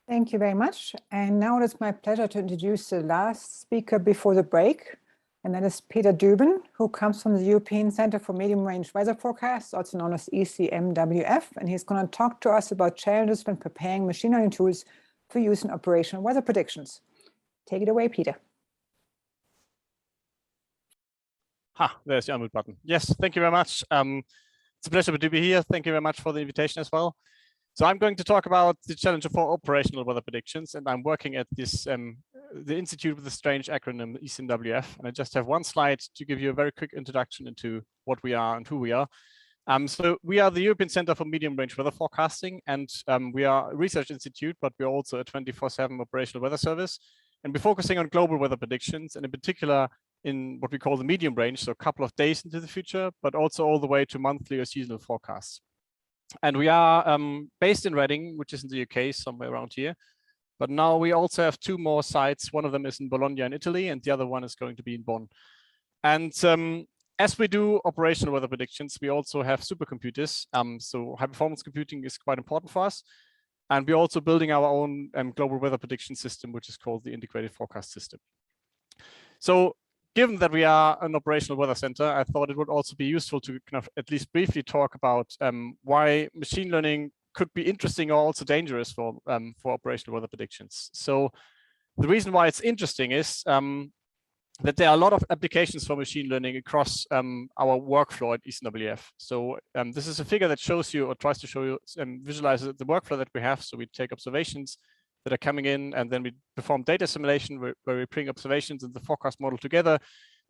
Thank you very much. And now it's my pleasure to introduce the last speaker before the break. And that is Peter Dueben, who comes from the European Center for Medium Range Weather Forecasts, also known as ECMWF. And he's going to talk to us about challenges when preparing machine learning tools for use in operational weather predictions. Take it away, Peter. There's the unmute button. Yes, thank you very much. It's a pleasure to be here. Thank you very much for the invitation as well. So I'm going to talk about the challenge for operational weather predictions, and I'm working at this the institute with the strange acronym ECMWF. And I just have one slide to give you a very quick introduction into what we are and who we are. So we are the European Center for Medium Range Weather Forecasting, and we are a research institute, but we're also a 24/7 operational weather service. And we're focusing on global weather predictions, and in particular in what we call the medium range, so a couple of days into the future, but also all the way to monthly or seasonal forecasts. And we are based in Reading, which is in the UK, somewhere around here. But now we also have two more sites. One of them is in Bologna in Italy, and the other one is going to be in Bonn. And as we do operational weather predictions, we also have supercomputers. So high performance computing is quite important for us. And we're also building our own global weather prediction system, which is called the Integrated Forecast System. So given that we are an operational weather center, I thought it would also be useful to kind of at least briefly talk about why machine learning could be interesting or also dangerous for operational weather predictions. So the reason why it's interesting is that there are a lot of applications for machine learning across our workflow at ECMWF. So this is a figure that shows you or tries to show you visualizes the workflow that we have. So we take observations that are coming in, and then we perform data simulation where we bring observations and the forecast model together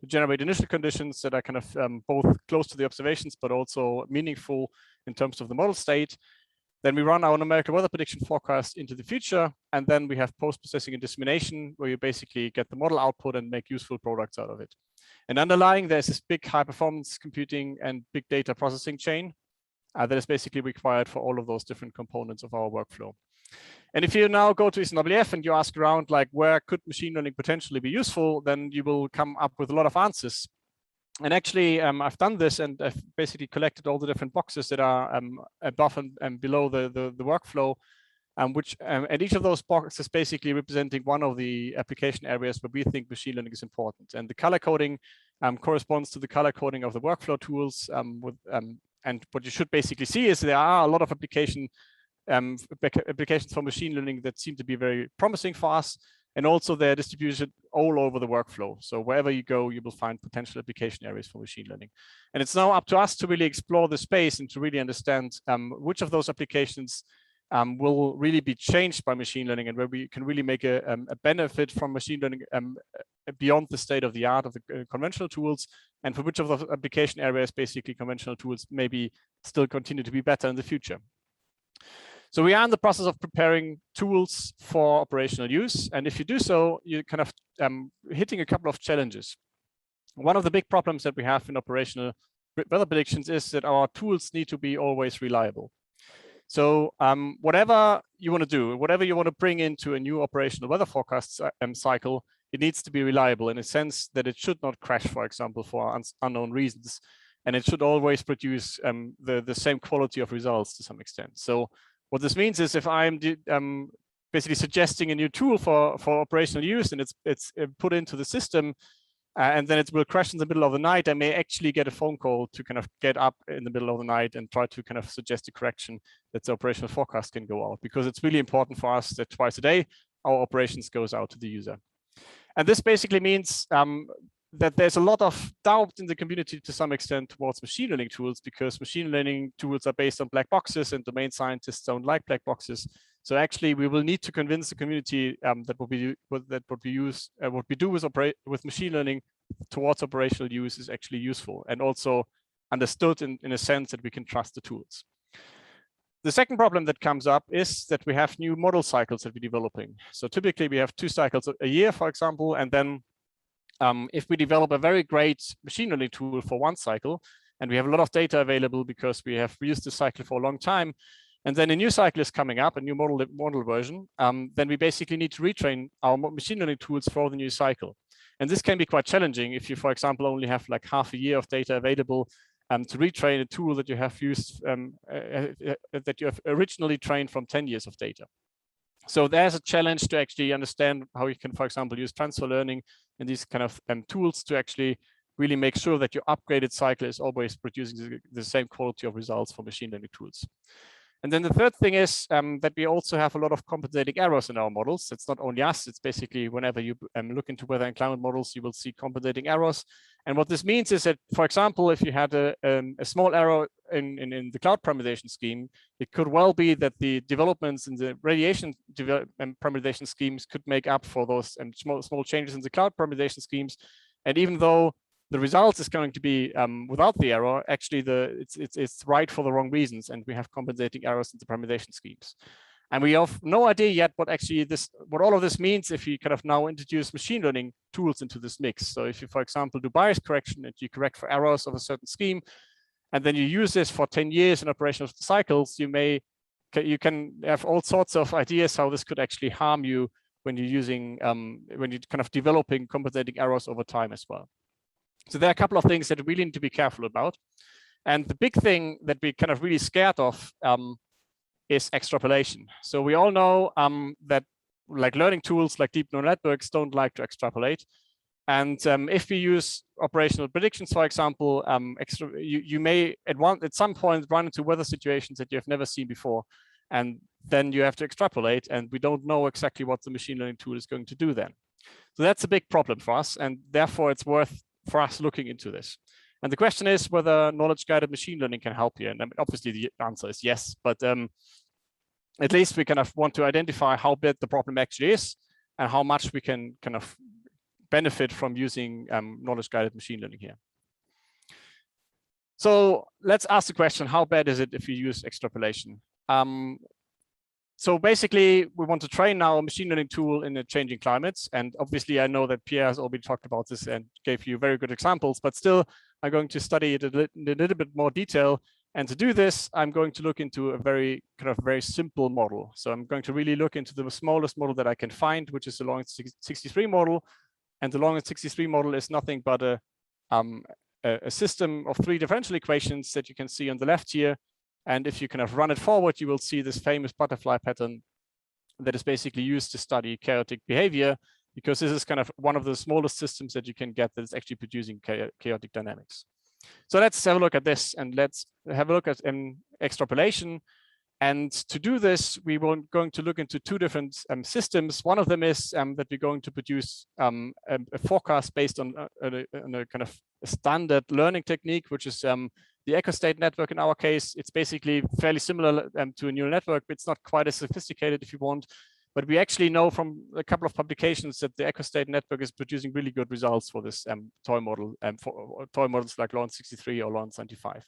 to generate initial conditions that are kind of both close to the observations, but also meaningful in terms of the model state. Then we run our numerical weather prediction forecast into the future, and then we have post-processing and dissemination, where you basically get the model output and make useful products out of it. And underlying, there's this big high-performance computing and big data processing chain that is basically required for all of those different components of our workflow. And if you now go to ECMWF and you ask around, like, where could machine learning potentially be useful, then you will come up with a lot of answers. And actually, I've done this, and I've basically collected all the different boxes that are above and below the workflow, and each of those boxes basically representing one of the application areas where we think machine learning is important. And the color coding corresponds to the color coding of the workflow tools. And what you should basically see is there are a lot of applications for machine learning that seem to be very promising for us, and also they're distributed all over the workflow. So wherever you go, you will find potential application areas for machine learning. And it's now up to us to really explore the space and to really understand which of those applications will really be changed by machine learning, and where we can really make a benefit from machine learning beyond the state of the art of the conventional tools, and for which of those application areas basically conventional tools maybe still continue to be better in the future. So we are in the process of preparing tools for operational use. And if you do so, you're kind of hitting a couple of challenges. One of the big problems that we have in operational weather predictions is that our tools need to be always reliable. So whatever you want to do, whatever you want to bring into a new operational weather forecast cycle, it needs to be reliable in a sense that it should not crash, for example, for unknown reasons. And it should always produce the same quality of results to some extent. So what this means is, if I'm basically suggesting a new tool for operational use, and it's put into the system, and then it will crash in the middle of the night, I may actually get a phone call to kind of get up in the middle of the night and try to kind of suggest a correction that the operational forecast can go out, because it's really important for us that twice a day our operations goes out to the user. And this basically means that there's a lot of doubt in the community to some extent towards machine learning tools, because machine learning tools are based on black boxes, and domain scientists don't like black boxes. So actually, we will need to convince the community that what we do with machine learning towards operational use is actually useful, and also understood in a sense that we can trust the tools. The second problem that comes up is that we have new model cycles that we're developing. So typically we have 2 cycles a year, for example, and then if we develop a very great machine learning tool for one cycle, and we have a lot of data available because we have used the cycle for a long time, and then a new cycle is coming up, a new model version, then we basically need to retrain our machine learning tools for the new cycle. And this can be quite challenging if you, for example, only have like half a year of data available to retrain a tool that you have used, that you have originally trained from 10 years of data. So there's a challenge to actually understand how you can, for example, use transfer learning and these kind of tools to actually really make sure that your upgraded cycle is always producing the same quality of results for machine learning tools. And then the third thing is that we also have a lot of compensating errors in our models. It's not only us, it's basically whenever you look into weather and climate models, you will see compensating errors. And what this means is that, for example, if you had a small error in the cloud parameterization scheme, it could well be that the developments in the radiation parameterization schemes could make up for those small changes in the cloud parameterization schemes. And even though the result is going to be without the error, actually it's right for the wrong reasons, and we have compensating errors in the parameterization schemes. And we have no idea yet what all of this means if you kind of now introduce machine learning tools into this mix. So if you, for example, do bias correction and you correct for errors of a certain scheme, and then you use this for 10 years in operational cycles, you can have all sorts of ideas how this could actually harm you when you're using when you're kind of developing compensating errors over time as well. So there are a couple of things that we really need to be careful about. And the big thing that we're kind of really scared of is extrapolation. So we all know that like learning tools like deep neural networks don't like to extrapolate. And if we use operational predictions, for example, you may at some point run into weather situations that you have never seen before. And then you have to extrapolate, and we don't know exactly what the machine learning tool is going to do then. So that's a big problem for us, and therefore it's worth for us looking into this. And the question is whether knowledge-guided machine learning can help you. And obviously the answer is yes, but at least we kind of want to identify how big the problem actually is and how much we can kind of benefit from using knowledge-guided machine learning here. So let's ask the question, how bad is it if you use extrapolation? So basically, we want to train now a machine learning tool in a changing climates. And obviously, I know that Pierre has already talked about this and gave you very good examples, but still, I'm going to study it in a little bit more detail. And to do this, I'm going to look into a very simple model. So I'm going to really look into the smallest model that I can find, which is the longest 63 model. And the longest 63 model is nothing but a system of 3 differential equations that you can see on the left here. And if you kind of run it forward, you will see this famous butterfly pattern that is basically used to study chaotic behavior, because this is kind of one of the smallest systems that you can get that is actually producing chaotic dynamics. So let's have a look at this, and let's have a look at extrapolation. And to do this, we were going to look into 2 different systems. One of them is that we're going to produce a forecast based on a kind of a standard learning technique, which is the echo state network. In our case, it's basically fairly similar to a neural network, but it's not quite as sophisticated if you want. But we actually know from a couple of publications that the echo state network is producing really good results for this toy model, for toy models like Lawrence 63 or Lawrence 95.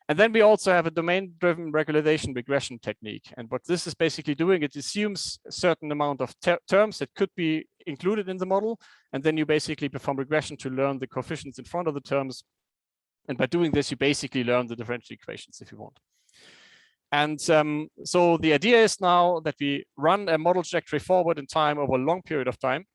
And then we also have a domain-driven regularization regression technique. And what this is basically doing, it assumes a certain amount of terms that could be included in the model. And then you basically perform regression to learn the coefficients in front of the terms. And by doing this, you basically learn the differential equations if you want. And so the idea is now that we run a model trajectory forward in time over a long period of time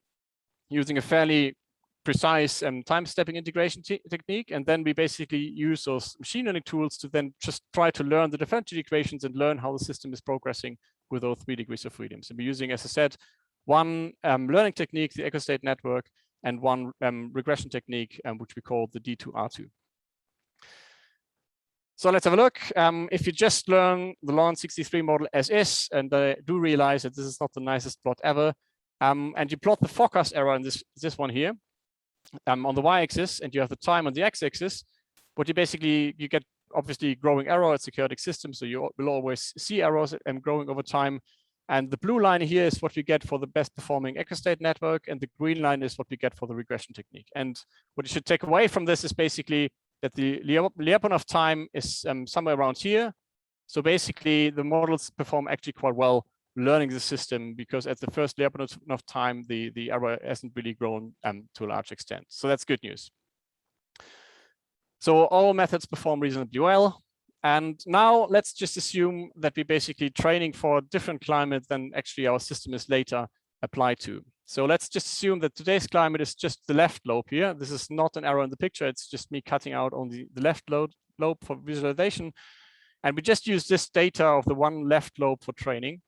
using a fairly precise time-stepping integration technique. And then we basically use those machine learning tools to then just try to learn the differential equations and learn how the system is progressing with those 3 degrees of freedom. So we're using, as I said, one learning technique, the echo state network, and one regression technique, which we call the D2R2. So let's have a look. If you just learn the Lawrence 63 model as is, and I do realize that this is not the nicest plot ever, and you plot the forecast error in this one here on the y-axis, and you have the time on the x-axis, what you get obviously growing error. It's a chaotic system, so you will always see errors growing over time. And the blue line here is what we get for the best performing echo state network, and the green line is what we get for the regression technique. And what you should take away from this is basically that the Lyapunov time is somewhere around here. So basically the models perform actually quite well learning the system, because at the first Lyapunov time, the error hasn't really grown to a large extent. So that's good news. So all methods perform reasonably well. And now let's just assume that we're basically training for a different climate than actually our system is later applied to. So let's just assume that today's climate is just the left lobe here. This is not an error in the picture. It's just me cutting out only the left lobe for visualization. And we just use this data of the one left lobe for training.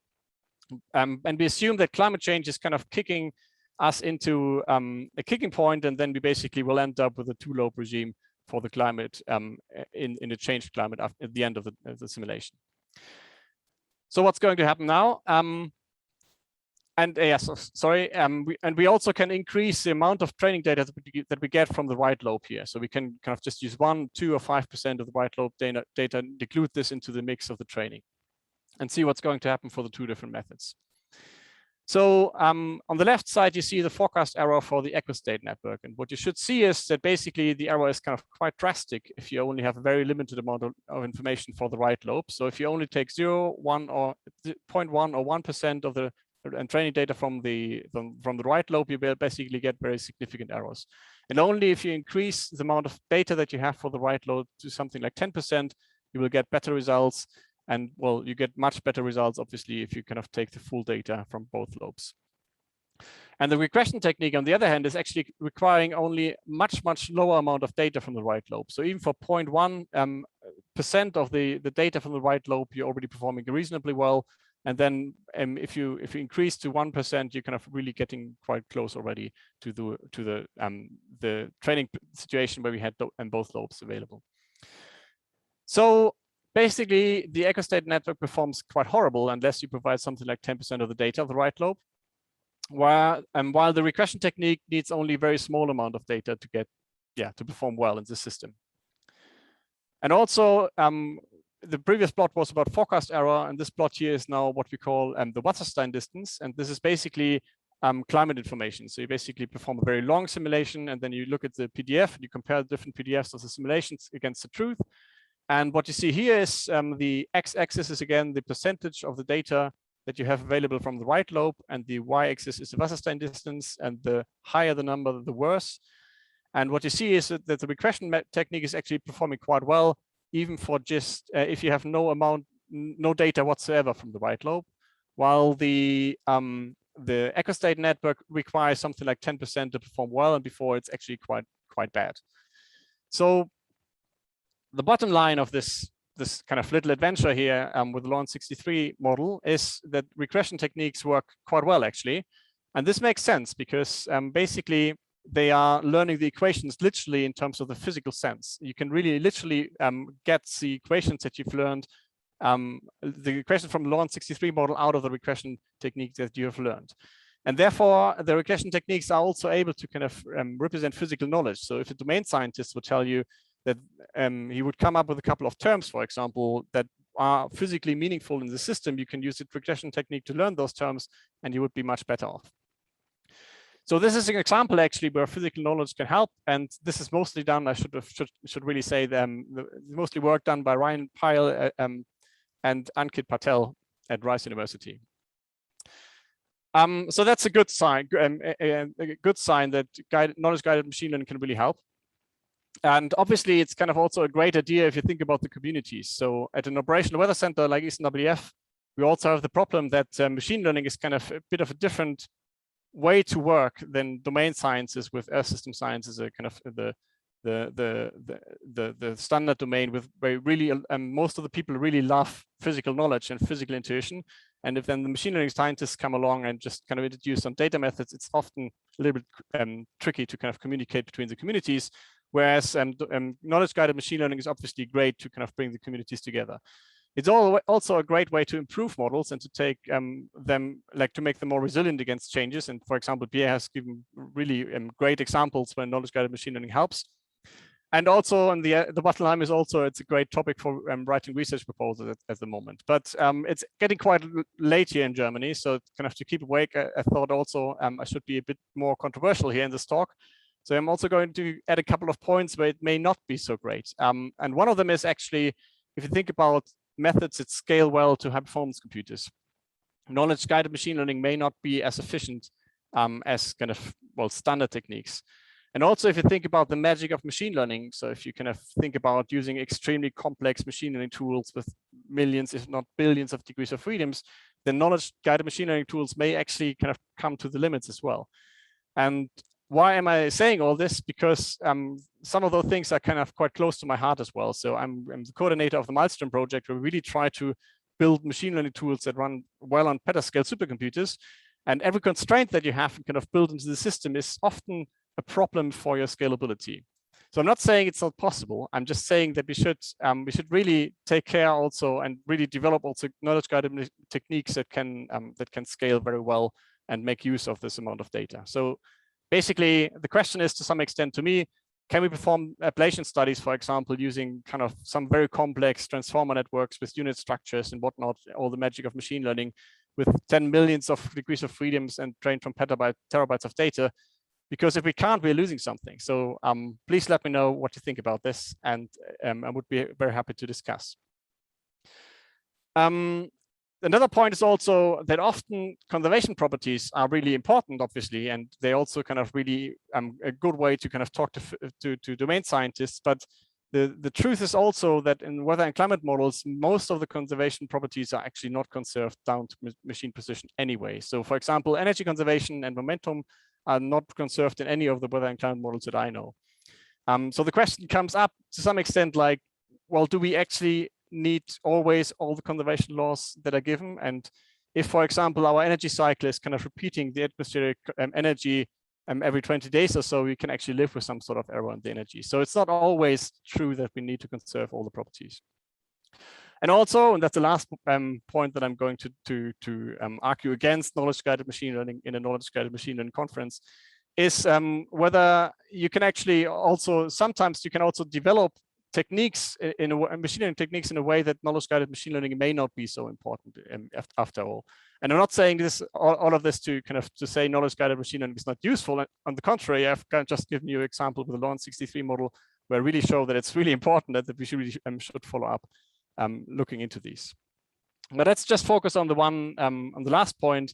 And we assume that climate change is kind of kicking us into a kicking point, and then we basically will end up with a two-lobe regime for the climate in a changed climate at the end of the simulation. So what's going to happen now? We also can increase the amount of training data that we get from the right lobe here. So we can kind of just use 1, 2, or 5% of the right lobe data and include this into the mix of the training and see what's going to happen for the two different methods. So on the left side, you see the forecast error for the echo-state network. And what you should see is that basically the error is kind of quite drastic if you only have a very limited amount of information for the right lobe. So if you only take 0, 1, or 0.1 or 1% of the training data from the right lobe, you will basically get very significant errors. And only if you increase the amount of data that you have for the right lobe to something like 10%, you will get better results. And well, you get much better results, obviously, if you kind of take the full data from both lobes. And the regression technique, on the other hand, is actually requiring only much lower amount of data from the right lobe. So even for 0.1% of the data from the right lobe, you're already performing reasonably well. And then if you increase to 1%, you're kind of really getting quite close already to the training situation where we had both lobes available. So basically, the echo-state network performs quite horrible unless you provide something like 10% of the data of the right lobe, while the regression technique needs only a very small amount of data to perform well in the system. And also, the previous plot was about forecast error, and this plot here is now what we call the Waterstein distance, and this is basically climate information. So you basically perform a very long simulation, and then you look at the PDF and you compare the different PDFs of the simulations against the truth. And what you see here is the x-axis is again the percentage of the data that you have available from the right lobe, and the y-axis is the Waterstein distance, and the higher the number, the worse. And what you see is that the regression technique is actually performing quite well, even for just if you have no data whatsoever from the right lobe, while the echo-state network requires something like 10% to perform well, and before it's actually quite bad. So the bottom line of this kind of little adventure here with the Lawrence 63 model is that regression techniques work quite well, actually. And this makes sense because basically they are learning the equations literally in terms of the physical sense. You can really literally get the equations that you've learned, the equation from the Lawrence 63 model out of the regression technique that you have learned. And therefore, the regression techniques are also able to kind of represent physical knowledge. So if a domain scientist would tell you that he would come up with a couple of terms, for example, that are physically meaningful in the system, you can use the regression technique to learn those terms, and you would be much better off. So this is an example actually where physical knowledge can help, and this is mostly done, I should really say, mostly work done by Ryan Pyle and Ankit Patel at Rice University. So that's a good sign, a good sign that knowledge-guided machine learning can really help. And obviously, it's kind of also a great idea if you think about the communities. So at an operational weather center like Eastern WF, we also have the problem that machine learning is kind of a bit of a different way to work than domain sciences with earth system sciences, are kind of the standard domain with where really most of the people really love physical knowledge and physical intuition. And if then the machine learning scientists come along and just kind of introduce some data methods, it's often a little bit tricky to kind of communicate between the communities. Whereas knowledge-guided machine learning is obviously great to kind of bring the communities together. It's also a great way to improve models and to take them, like to make them more resilient against changes. And for example, Pierre has given really great examples where knowledge-guided machine learning helps. And also, on the bottom line is also, it's a great topic for writing research proposals at the moment. But it's getting quite late here in Germany, so kind of to keep awake, I thought also I should be a bit more controversial here in this talk. So I'm also going to add a couple of points where it may not be so great. And one of them is actually, if you think about methods that scale well to high performance computers, knowledge-guided machine learning may not be as efficient as kind of, well, standard techniques. And also, if you think about the magic of machine learning, so if you kind of think about using extremely complex machine learning tools with millions, if not billions of degrees of freedoms, then knowledge-guided machine learning tools may actually kind of come to the limits as well. And why am I saying all this? Because some of those things are kind of quite close to my heart as well. So I'm the coordinator of the Milestone project, where we really try to build machine learning tools that run well on petascale supercomputers. And every constraint that you have kind of built into the system is often a problem for your scalability. So I'm not saying it's not possible. I'm just saying that we should really take care also and really develop also knowledge-guided techniques that can scale very well and make use of this amount of data. So basically, the question is, to some extent, to me, can we perform ablation studies, for example, using kind of some very complex transformer networks with unit structures and whatnot, all the magic of machine learning, with 10 millions of degrees of freedoms and trained from terabytes of data? Because if we can't, we're losing something. So please let me know what you think about this, and I would be very happy to discuss. Another point is also that often conservation properties are really important, obviously, and they also kind of really a good way to kind of talk to domain scientists. But the truth is also that in weather and climate models, most of the conservation properties are actually not conserved down to machine precision anyway. So for example, energy conservation and momentum are not conserved in any of the weather and climate models that I know. So the question comes up to some extent like, well, do we actually need always all the conservation laws that are given? And if, for example, our energy cycle is kind of repeating the atmospheric energy every 20 days or so, we can actually live with some sort of error in the energy. So it's not always true that we need to conserve all the properties. And also, and that's the last point that I'm going to argue against knowledge-guided machine learning in a knowledge-guided machine learning conference, is whether you can actually also, sometimes you can also develop techniques in machine learning techniques in a way that knowledge-guided machine learning may not be so important after all. And I'm not saying this all of this to kind of to say knowledge-guided machine learning is not useful. On the contrary, I've kind of just given you an example with the Lawrence 63 model, where I really show that it's really important that we should follow up looking into these. But let's just focus on the one on the last point,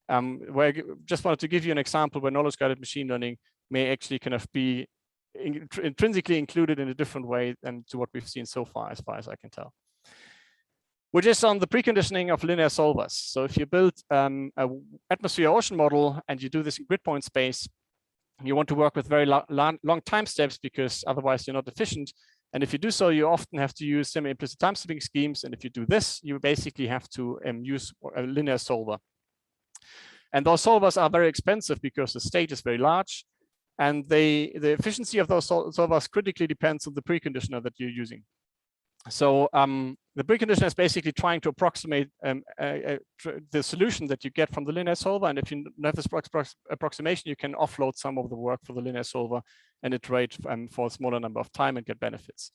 where I just wanted to give you an example where knowledge-guided machine learning may actually kind of be intrinsically included in a different way than to what we've seen so far as I can tell, which is on the preconditioning of linear solvers. So if you build an atmosphere ocean model and you do this in grid point space, you want to work with very long time steps, because otherwise you're not efficient. And if you do so, you often have to use semi-implicit time stepping schemes. And if you do this, you basically have to use a linear solver. And those solvers are very expensive because the state is very large. And the efficiency of those solvers critically depends on the preconditioner that you're using. So the preconditioner is basically trying to approximate the solution that you get from the linear solver. And if you have this approximation, you can offload some of the work for the linear solver and iterate for a smaller number of time and get benefits.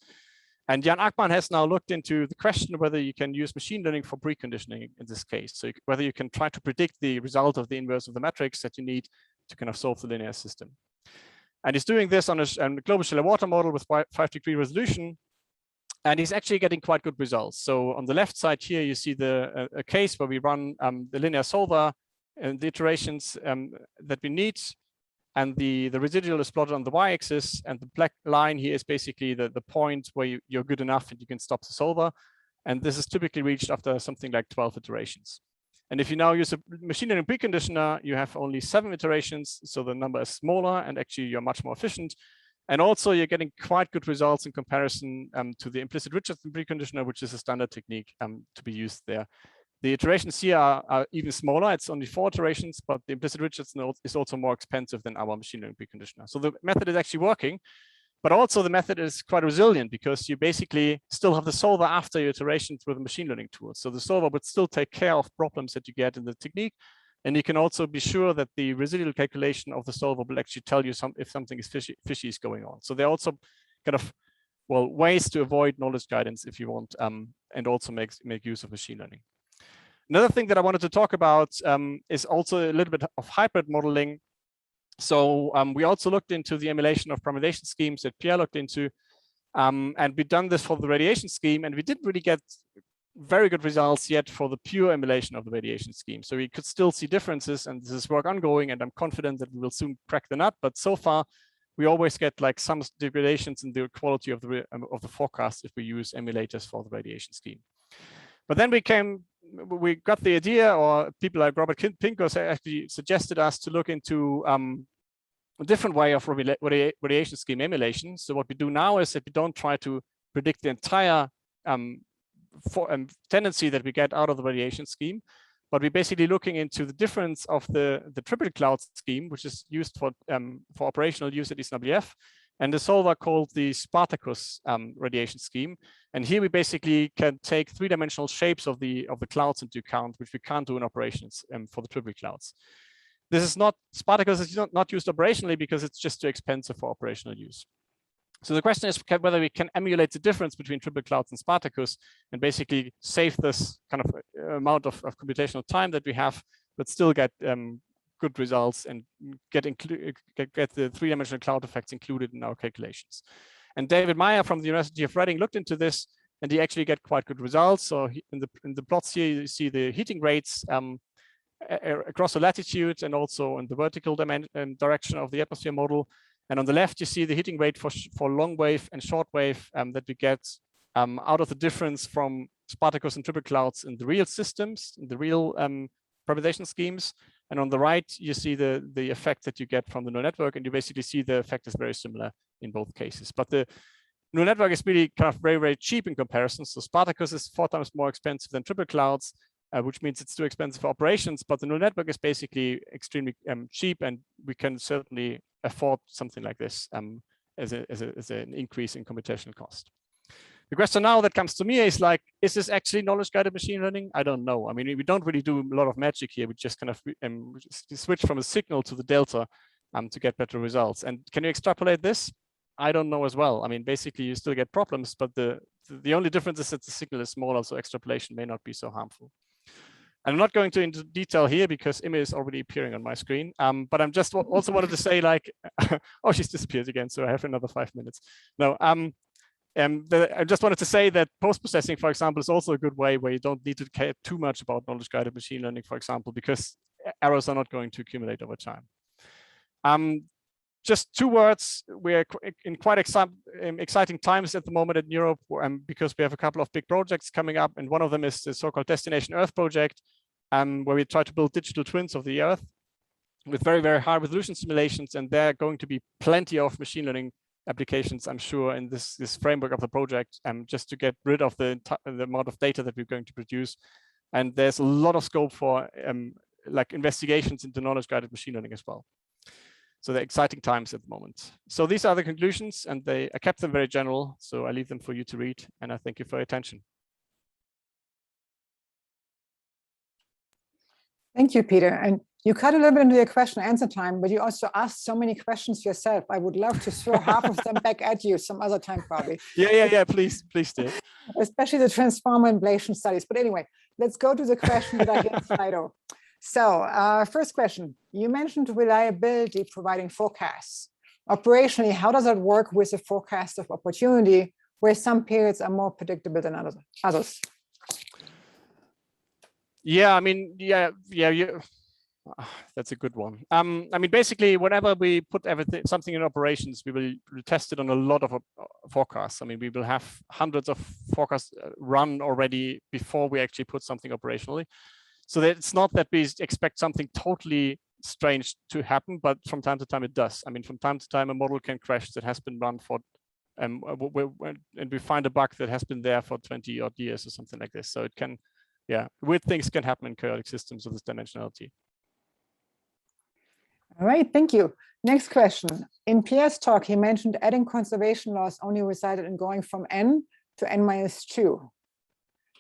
And Jan Akman has now looked into the question whether you can use machine learning for preconditioning in this case. So whether you can try to predict the result of the inverse of the matrix that you need to kind of solve the linear system. And he's doing this on a global shallow water model with 5-degree resolution. And he's actually getting quite good results. So on the left side here, you see a case where we run the linear solver and the iterations that we need. And the residual is plotted on the y-axis. And the black line here is basically the point where you're good enough and you can stop the solver. And this is typically reached after something like 12 iterations. And if you now use a machine learning preconditioner, you have only 7 iterations. So the number is smaller and actually you're much more efficient. And also you're getting quite good results in comparison to the implicit Richardson preconditioner, which is a standard technique to be used there. The iterations here are even smaller. It's only 4 iterations, but the implicit Richardson is also more expensive than our machine learning preconditioner. So the method is actually working, but also the method is quite resilient because you basically still have the solver after your iterations with a machine learning tool. So the solver would still take care of problems that you get in the technique. And you can also be sure that the residual calculation of the solver will actually tell you if something is fishy is going on. So there are also kind of, well, ways to avoid knowledge guidance if you want, and also make use of machine learning. Another thing that I wanted to talk about is also a little bit of hybrid modeling. So we also looked into the emulation of permutation schemes that Pierre looked into, and we've done this for the radiation scheme, and we didn't really get very good results yet for the pure emulation of the radiation scheme. So we could still see differences, and this is work ongoing, and I'm confident that we will soon crack the nut. But so far, we always get like some degradations in the quality of the forecast if we use emulators for the radiation scheme. But then we got the idea, or people like Robert Pincus actually suggested us to look into a different way of radiation scheme emulation. So what we do now is that we don't try to predict the entire tendency that we get out of the radiation scheme, but we're basically looking into the difference of the triple cloud scheme, which is used for operational use at ECWF, and the solver called the Spartacus radiation scheme. And here we basically can take three-dimensional shapes of the clouds into account, which we can't do in operations for the triple clouds. This is not, Spartacus is not used operationally because it's just too expensive for operational use. So the question is whether we can emulate the difference between triple clouds and Spartacus and basically save this kind of amount of computational time that we have, but still get good results and get the three-dimensional cloud effects included in our calculations. And David Meyer from the University of Reading looked into this, and he actually get quite good results. So in the plots here, you see the heating rates across the latitude and also in the vertical direction of the atmosphere model. And on the left, you see the heating rate for long wave and short wave that we get out of the difference from Spartacus and triple clouds in the real systems, in the real propagation schemes. And on the right, you see the effect that you get from the neural network, and you basically see the effect is very similar in both cases. But the neural network is really kind of very, very cheap in comparison. So Spartacus is 4 times more expensive than triple clouds, which means it's too expensive for operations. But the neural network is basically extremely cheap, and we can certainly afford something like this as an increase in computational cost. The question now that comes to me is like, is this actually knowledge-guided machine learning? I don't know. I mean, we don't really do a lot of magic here. We just kind of switch from a signal to the delta to get better results. And can you extrapolate this? I don't know as well. I mean, basically, you still get problems, but the only difference is that the signal is smaller, so extrapolation may not be so harmful. I'm not going into detail here because Imi is already appearing on my screen, but I'm just also wanted to say like, oh, she's disappeared again, so I have another 5 minutes. No, I just wanted to say that post-processing, for example, is also a good way where you don't need to care too much about knowledge-guided machine learning, for example, because errors are not going to accumulate over time. Just 2 words, we're in quite exciting times at the moment in Europe because we have a couple of big projects coming up, and one of them is the so-called Destination Earth project, where we try to build digital twins of the Earth with very, very high resolution simulations, and there are going to be plenty of machine learning applications, I'm sure, in this framework of the project, just to get rid of the amount of data that we're going to produce. And there's a lot of scope for like investigations into knowledge-guided machine learning as well. So they're exciting times at the moment. So these are the conclusions, and I kept them very general, so I leave them for you to read, and I thank you for your attention. Thank you, Peter. And you cut a little bit into your question and answer time, but you also asked so many questions yourself. I would love to throw half of them back at you some other time, probably. Yeah, please do. Especially the transformer ablation studies. But anyway, let's go to the question that I get Slido. So first question, you mentioned reliability providing forecasts. Operationally, how does that work with the forecast of opportunity, where some periods are more predictable than others? Yeah, I mean, yeah, that's a good one. I mean, basically, whenever we put something in operations, we will test it on a lot of forecasts. I mean, we will have hundreds of forecasts run already before we actually put something operationally. So that it's not that we expect something totally strange to happen, but from time to time it does. I mean, from time to time a model can crash that has been run for, and we find a bug that has been there for 20 odd years or something like this. So it can, yeah, weird things can happen in chaotic systems of this dimensionality. All right, thank you. Next question. In Pierre's talk, he mentioned adding conservation laws only resulted in going from n to n-2.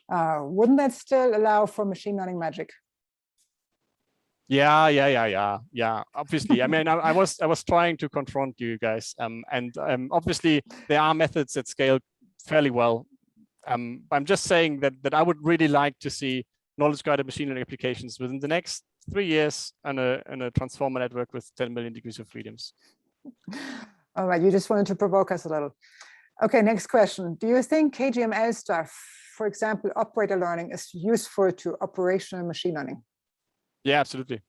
Wouldn't that still allow for machine learning magic? Yeah. Obviously, I mean, I was trying to confront you guys, and obviously there are methods that scale fairly well. I'm just saying that I would really like to see knowledge-guided machine learning applications within the next 3 years and a transformer network with 10 million degrees of freedoms. All right, you just wanted to provoke us a little. Okay, next question. Do you think KGML stuff, for example, operator learning, is useful to operational machine learning? Yeah, absolutely.